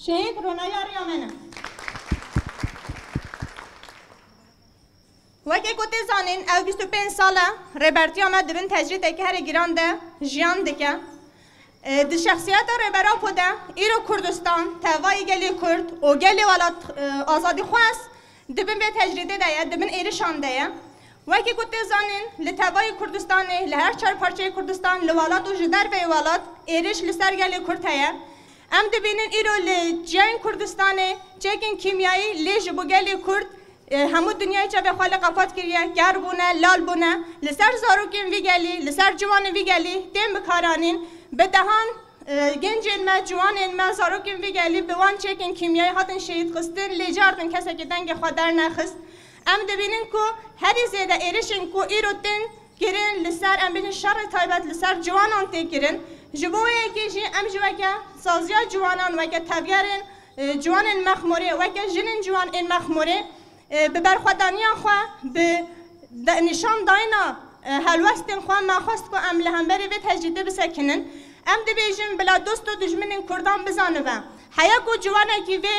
شهید رونایاری آمنه وکی گوتی زانین او 25 ساله ریبرتی آمد دبن تجرید که هر گیران ده جیان دکه د شخصیت ریبرا پوده ایرو کردستان توایی گلی کرد و گلی ولات آزادی خواست دبن به تجریده ده دبن ایرشان ده وکی گوتی زانین لتوایی کردستان لهر چار پارچه کردستان لولات و جدر به ولات ایرش لسر گلی کرد هیا ام دبینین ایرو لجین کردستان چکن کیمیایی لیج بو گلی کرد همو دنیای چه به خالق قفات کریه گر بونه لال بونه لسر زاروکین ویگلی لسر جوان ویگلی دیم بکارانین به دهان گنجین ما جوانین ما زاروکین ویگلی به وان چکن کیمیایی هاتن شهید خستن لیجاردن کسی که دنگ خودر نخست ام دبینین کو هری زیده ایرشین کو ایروتن گرین لسر ام بین شر تایبت لسر جوانان تی گرین جبوی کیجی ام جوکه سازیا جوانان وکه تبیارین جوانین مخموره وکه جنین جوان این مخموره به برخوادانیان خواه به نشان داینا هلوستین خواه ما خواست که ام لهمبری به تجریده بسکنن ام دی بیجم بلا دوست و دجمنین کردان بزانه با حیا کو جوانه کی وی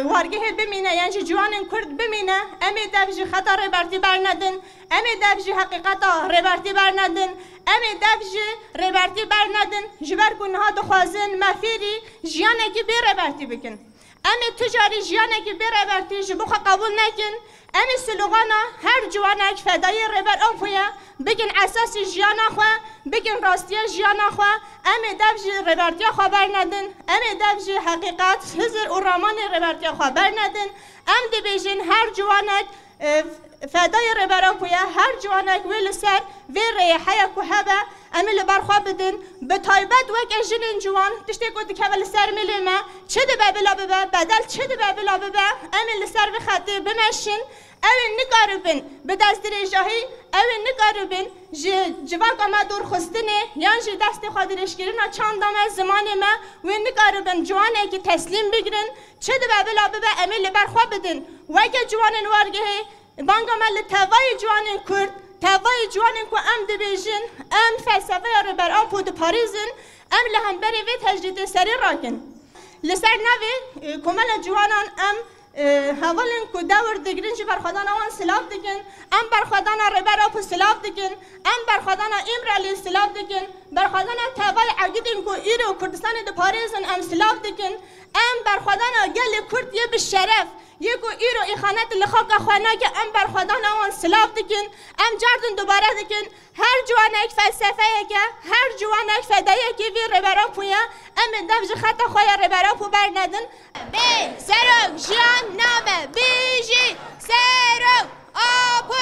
وارگه بمینه یعنی جوانین کرد بمینه امی دفجی خطا ریبرتی برندن امی دفجی حقیقتا ریبرتی برندن امی دفجی ریبرتی برندن جبر کنها دخوازن مفیری جیانه کی بی ریبرتی بکن امی تجاری جیانه که بره برتی جبوخ قبول نکن امی سلوغانا هر جوانه که فدای ربر آفویا بگن اساسی جیانا خواه بگن راستی جیانا خواه امی دفجی ربرتی خبر ندن امی دفجی حقیقت هزر و رامان ربرتی خبر ندن ام دی بیجن هر جوانه فدای ربر آفویا هر جوانه که ویل سر وی ریحه که هبه امی لبرخوا بدن به تایبت وک جنین جوان تشتی گفت که ولی سر میلیمه چه دی بابلا ببه بدل چه دی بابلا ببه امی لسر بخاطر بمشین اوی نگاربن به دست رجاهی اوی نگاربن جواب ما دور خستنه یعنی جی دست خادرش گیرن چند دام زمان ما و نگاربن جوانه که تسلیم بگیرن چه دی بابلا ببه امی لبرخوا بدن وک جوان وارگه بانگا مل توای جوان کرد توای جوانین کو ام دبیجن ام فلسفه رو بر آن پود پاریزن ام لهم بری وی تجرید سری راکن لسر نوی کمال جوانان ام هولن کو دور دگرین جی برخوادان آن سلاف دکن ام برخوادان رو بر آن سلاف دکن ام برخوادان امرالی سلاف دکن برخوادان توای عقیدین کو ایرو کردستان د پاریزن ام سلاف دکن ام برخوادان گل کرد یه بشرف یکو ایرو ایخانت لخاک خوانه که ام برخوادان آن سلاف دکن ام جردن دوباره دکن هر جوان یک فلسفه که هر جوان یک فدایه که وی ربرا پویا ام دفج خط خواه ربرا پو بر ندن بی سرو جان نامه بیجی سرو آپو